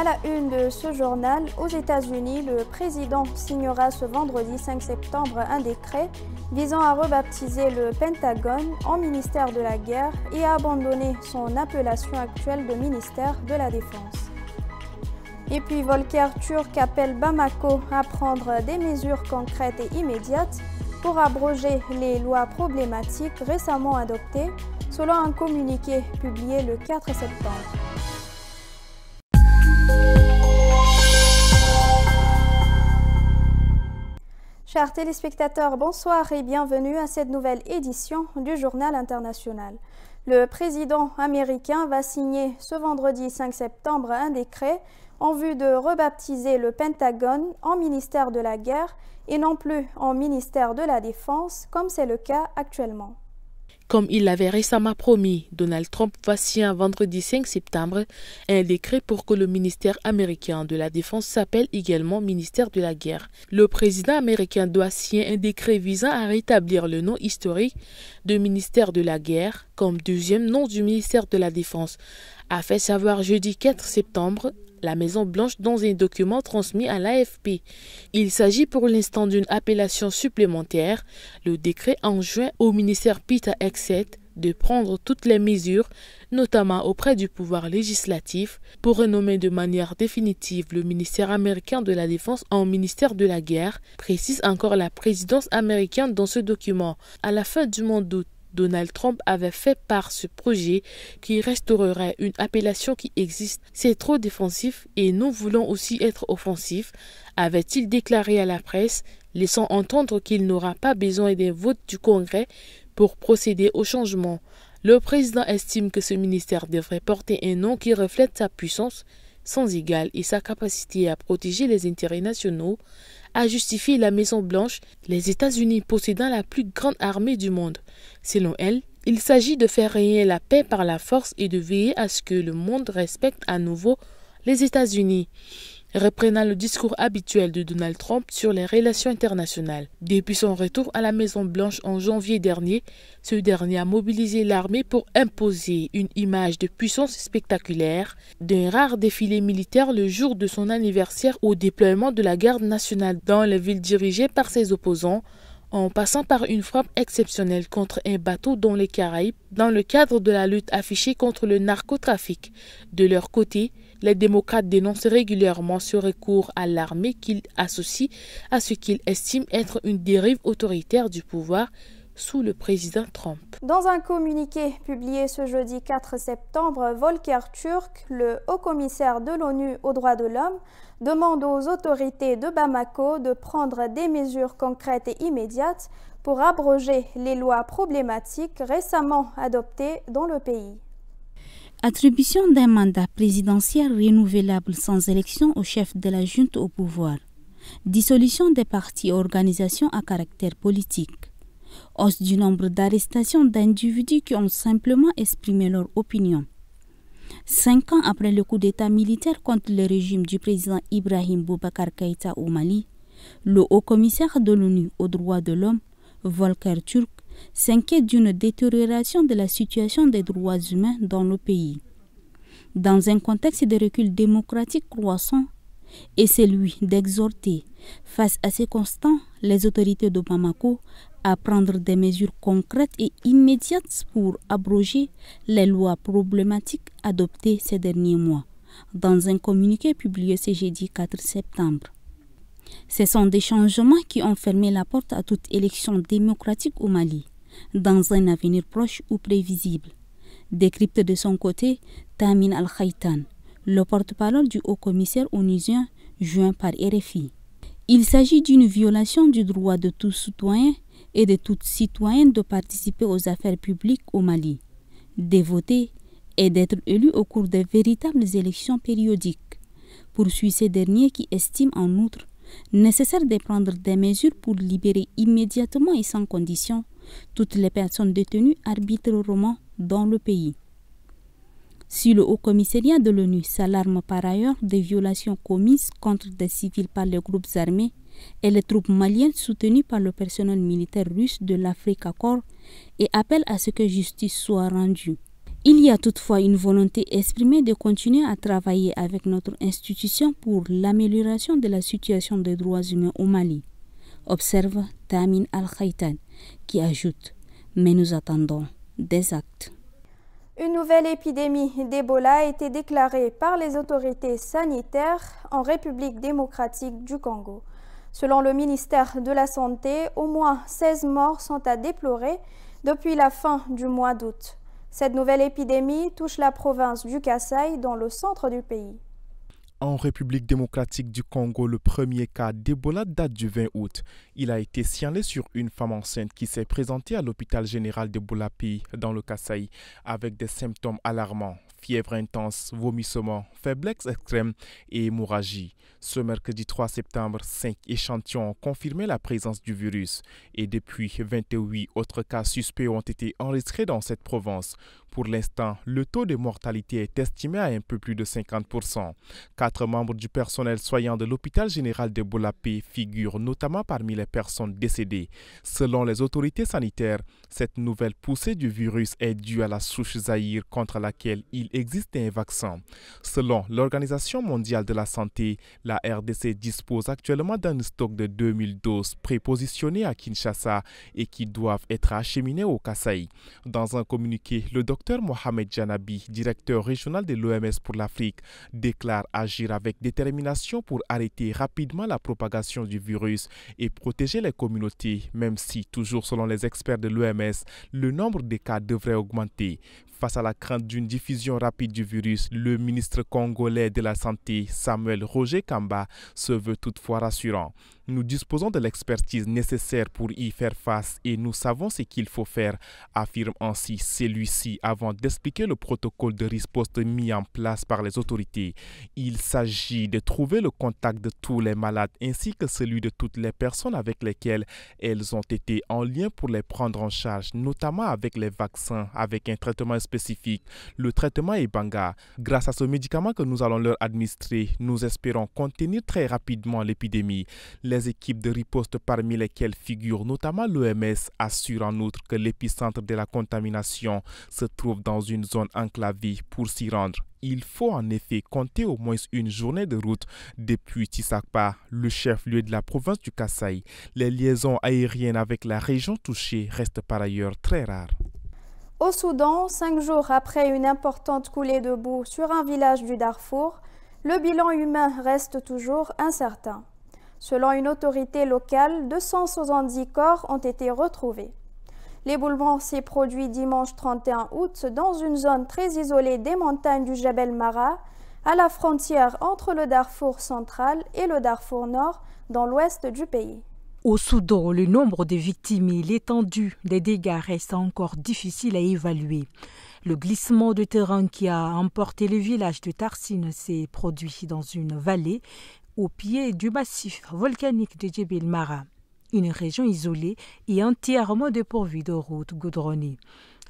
À la une de ce journal, aux États-Unis, le président signera ce vendredi 5 septembre un décret visant à rebaptiser le Pentagone en ministère de la Guerre et à abandonner son appellation actuelle de ministère de la Défense. Et puis Volker Türk appelle Bamako à prendre des mesures concrètes et immédiates pour abroger les lois problématiques récemment adoptées, selon un communiqué publié le 4 septembre. Chers téléspectateurs, bonsoir et bienvenue à cette nouvelle édition du Journal international. Le président américain va signer ce vendredi 5 septembre un décret en vue de rebaptiser le Pentagone en ministère de la Guerre et non plus en ministère de la Défense, comme c'est le cas actuellement. Comme il l'avait récemment promis, Donald Trump va signer un vendredi 5 septembre un décret pour que le ministère américain de la Défense s'appelle également ministère de la Guerre. Le président américain doit signer un décret visant à rétablir le nom historique de ministère de la Guerre comme deuxième nom du ministère de la Défense, a fait savoir jeudi 4 septembre la Maison-Blanche dans un document transmis à l'AFP. Il s'agit pour l'instant d'une appellation supplémentaire. Le décret enjoint au ministère Peter Hegseth de prendre toutes les mesures, notamment auprès du pouvoir législatif, pour renommer de manière définitive le ministère américain de la Défense en ministère de la Guerre, précise encore la présidence américaine dans ce document. À la fin du mois d'août, Donald Trump avait fait part ce projet qui restaurerait une appellation qui existe. C'est trop défensif et nous voulons aussi être offensifs, avait-il déclaré à la presse, laissant entendre qu'il n'aura pas besoin d'un vote du Congrès pour procéder au changement. Le président estime que ce ministère devrait porter un nom qui reflète sa puissance sans égale et sa capacité à protéger les intérêts nationaux, a justifié la Maison-Blanche, les États-Unis possédant la plus grande armée du monde. Selon elle, il s'agit de faire régner la paix par la force et de veiller à ce que le monde respecte à nouveau les États-Unis. Reprenant le discours habituel de Donald Trump sur les relations internationales. Depuis son retour à la Maison-Blanche en janvier dernier, ce dernier a mobilisé l'armée pour imposer une image de puissance spectaculaire, d'un rare défilé militaire le jour de son anniversaire au déploiement de la garde nationale dans les villes dirigées par ses opposants, en passant par une frappe exceptionnelle contre un bateau dans les Caraïbes dans le cadre de la lutte affichée contre le narcotrafic. De leur côté, les démocrates dénoncent régulièrement ce recours à l'armée qu'ils associent à ce qu'ils estiment être une dérive autoritaire du pouvoir sous le président Trump. Dans un communiqué publié ce jeudi 4 septembre, Volker Türk, le haut-commissaire de l'ONU aux droits de l'homme, demande aux autorités de Bamako de prendre des mesures concrètes et immédiates pour abroger les lois problématiques récemment adoptées dans le pays. Attribution d'un mandat présidentiel renouvelable sans élection au chef de la junte au pouvoir. Dissolution des partis et organisations à caractère politique. Hausse du nombre d'arrestations d'individus qui ont simplement exprimé leur opinion. 5 ans après le coup d'État militaire contre le régime du président Ibrahim Boubacar Keïta au Mali, le haut-commissaire de l'ONU aux droits de l'homme, Volker Türk, s'inquiète d'une détérioration de la situation des droits humains dans le pays. Dans un contexte de recul démocratique croissant, et celui d'exhorter, face à ces constants, les autorités de Bamako à prendre des mesures concrètes et immédiates pour abroger les lois problématiques adoptées ces derniers mois, dans un communiqué publié ce jeudi 4 septembre. Ce sont des changements qui ont fermé la porte à toute élection démocratique au Mali, dans un avenir proche ou prévisible. Décrypte de son côté Tamin Al-Khaitan, le porte-parole du haut-commissaire onusien, joint par RFI. Il s'agit d'une violation du droit de tout citoyen et de toute citoyenne de participer aux affaires publiques au Mali, de voter et d'être élu au cours de véritables élections périodiques. Poursuit ces derniers qui estiment en outre nécessaire de prendre des mesures pour libérer immédiatement et sans condition toutes les personnes détenues arbitrairement dans le pays. Si le Haut-Commissariat de l'ONU s'alarme par ailleurs des violations commises contre des civils par les groupes armés et les troupes maliennes soutenues par le personnel militaire russe de l'Afrique Corps et appelle à ce que justice soit rendue. Il y a toutefois une volonté exprimée de continuer à travailler avec notre institution pour l'amélioration de la situation des droits humains au Mali, observe Tamin Al-Khaitan, qui ajoute « Mais nous attendons des actes ». Une nouvelle épidémie d'Ebola a été déclarée par les autorités sanitaires en République démocratique du Congo. Selon le ministère de la Santé, au moins 16 morts sont à déplorer depuis la fin du mois d'août. Cette nouvelle épidémie touche la province du Kasaï dans le centre du pays. En République démocratique du Congo, le premier cas d'Ebola date du 20 août. Il a été signalé sur une femme enceinte qui s'est présentée à l'hôpital général de Bolapi dans le Kasaï avec des symptômes alarmants. Fièvre intense, vomissements, faiblesse extrême et hémorragie. Ce mercredi 3 septembre, 5 échantillons ont confirmé la présence du virus. Et depuis, 28 autres cas suspects ont été enregistrés dans cette province. Pour l'instant, le taux de mortalité est estimé à un peu plus de 50%. 4 membres du personnel soignant de l'hôpital général de Bolapi figurent notamment parmi les personnes décédées. Selon les autorités sanitaires, cette nouvelle poussée du virus est due à la souche Zaïre contre laquelle il existe un vaccin. Selon l'Organisation mondiale de la santé, la RDC dispose actuellement d'un stock de 2000 doses prépositionnées à Kinshasa et qui doivent être acheminées au Kasaï. Dans un communiqué, le docteur Mohamed Janabi, directeur régional de l'OMS pour l'Afrique, déclare agir avec détermination pour arrêter rapidement la propagation du virus et protéger les communautés, même si, toujours selon les experts de l'OMS, le nombre de cas devrait augmenter. Face à la crainte d'une diffusion rapide du virus, le ministre congolais de la Santé, Samuel Roger Kamba, se veut toutefois rassurant. Nous disposons de l'expertise nécessaire pour y faire face et nous savons ce qu'il faut faire, affirme ainsi celui-ci avant d'expliquer le protocole de riposte mis en place par les autorités. Il s'agit de trouver le contact de tous les malades ainsi que celui de toutes les personnes avec lesquelles elles ont été en lien pour les prendre en charge, notamment avec les vaccins, avec un traitement spécifique, le traitement Ebanga. Grâce à ce médicament que nous allons leur administrer, nous espérons contenir très rapidement l'épidémie. Les équipes de riposte parmi lesquelles figure notamment l'OMS assurent en outre que l'épicentre de la contamination se trouve dans une zone enclavée. Pour s'y rendre, il faut en effet compter au moins une journée de route depuis Tsakpa, le chef-lieu de la province du Kasaï. Les liaisons aériennes avec la région touchée restent par ailleurs très rares. Au Soudan, 5 jours après une importante coulée de boue sur un village du Darfour, le bilan humain reste toujours incertain. Selon une autorité locale, 270 corps ont été retrouvés. L'éboulement s'est produit dimanche 31 août dans une zone très isolée des montagnes du Jebel Mara, à la frontière entre le Darfour central et le Darfour nord, dans l'ouest du pays. Au Soudan, le nombre de victimes et l'étendue des dégâts restent encore difficiles à évaluer. Le glissement de terrain qui a emporté le village de Tarsine s'est produit dans une vallée au pied du massif volcanique de Jebel Mara, une région isolée et entièrement dépourvue de routes goudronnées.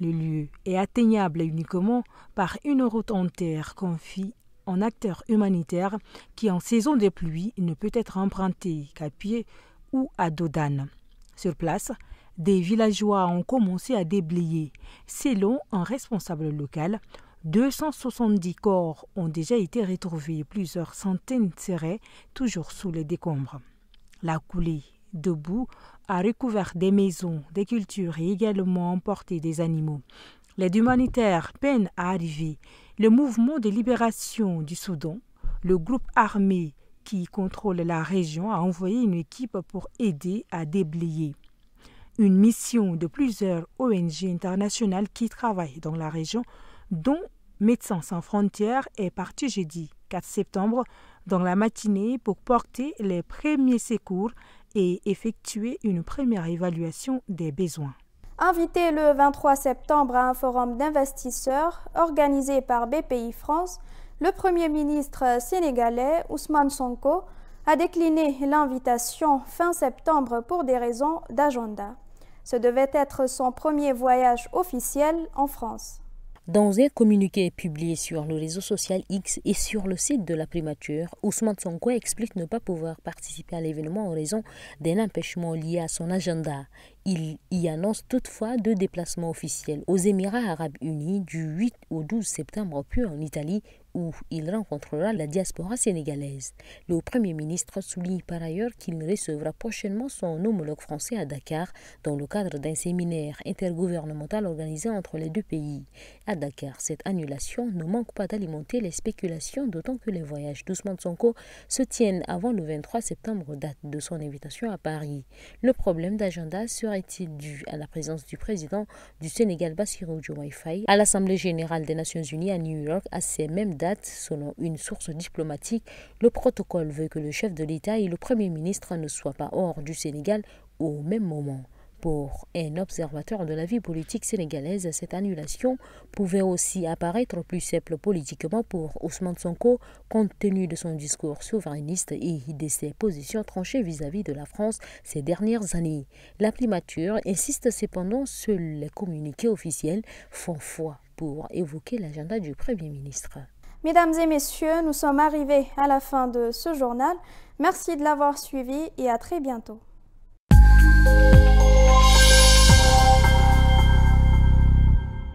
Le lieu est atteignable uniquement par une route en terre confiée en acteur humanitaire qui, en saison de pluie, ne peut être emprunté qu'à pied ou à dos d'âne. Sur place, des villageois ont commencé à déblayer. Selon un responsable local, 270 corps ont déjà été retrouvés et plusieurs centaines seraient toujours sous les décombres. La coulée de boue a recouvert des maisons, des cultures et également emporté des animaux. L'aide humanitaire peine à arriver. Le mouvement de libération du Soudan, le groupe armé qui contrôle la région, a envoyé une équipe pour aider à déblayer. Une mission de plusieurs ONG internationales qui travaillent dans la région, dont Médecins sans frontières, est parti jeudi 4 septembre dans la matinée pour porter les premiers secours et effectuer une première évaluation des besoins. Invité le 23 septembre à un forum d'investisseurs organisé par BPI France, le Premier ministre sénégalais Ousmane Sonko a décliné l'invitation fin septembre pour des raisons d'agenda. Ce devait être son premier voyage officiel en France. Dans un communiqué publié sur le réseau social X et sur le site de la primature, Ousmane Sonko explique ne pas pouvoir participer à l'événement en raison d'un empêchement lié à son agenda. Il y annonce toutefois 2 déplacements officiels aux Émirats arabes unis du 8 au 12 septembre puis en Italie où il rencontrera la diaspora sénégalaise. Le Premier ministre souligne par ailleurs qu'il recevra prochainement son homologue français à Dakar dans le cadre d'un séminaire intergouvernemental organisé entre les 2 pays. À Dakar, cette annulation ne manque pas d'alimenter les spéculations, d'autant que les voyages d'Ousmane Sonko se tiennent avant le 23 septembre, date de son invitation à Paris. Le problème d'agenda serait-il dû à la présence du président du Sénégal Bassirou Diomaye Faye à l'Assemblée générale des Nations unies à New York à ces mêmes dates? Selon une source diplomatique, le protocole veut que le chef de l'État et le Premier ministre ne soient pas hors du Sénégal au même moment. Pour un observateur de la vie politique sénégalaise, cette annulation pouvait aussi apparaître plus simple politiquement pour Ousmane Sonko, compte tenu de son discours souverainiste et de ses positions tranchées vis-à-vis de la France ces dernières années. La primature insiste cependant, seuls les communiqués officiels font foi pour évoquer l'agenda du Premier ministre. Mesdames et messieurs, nous sommes arrivés à la fin de ce journal. Merci de l'avoir suivi et à très bientôt.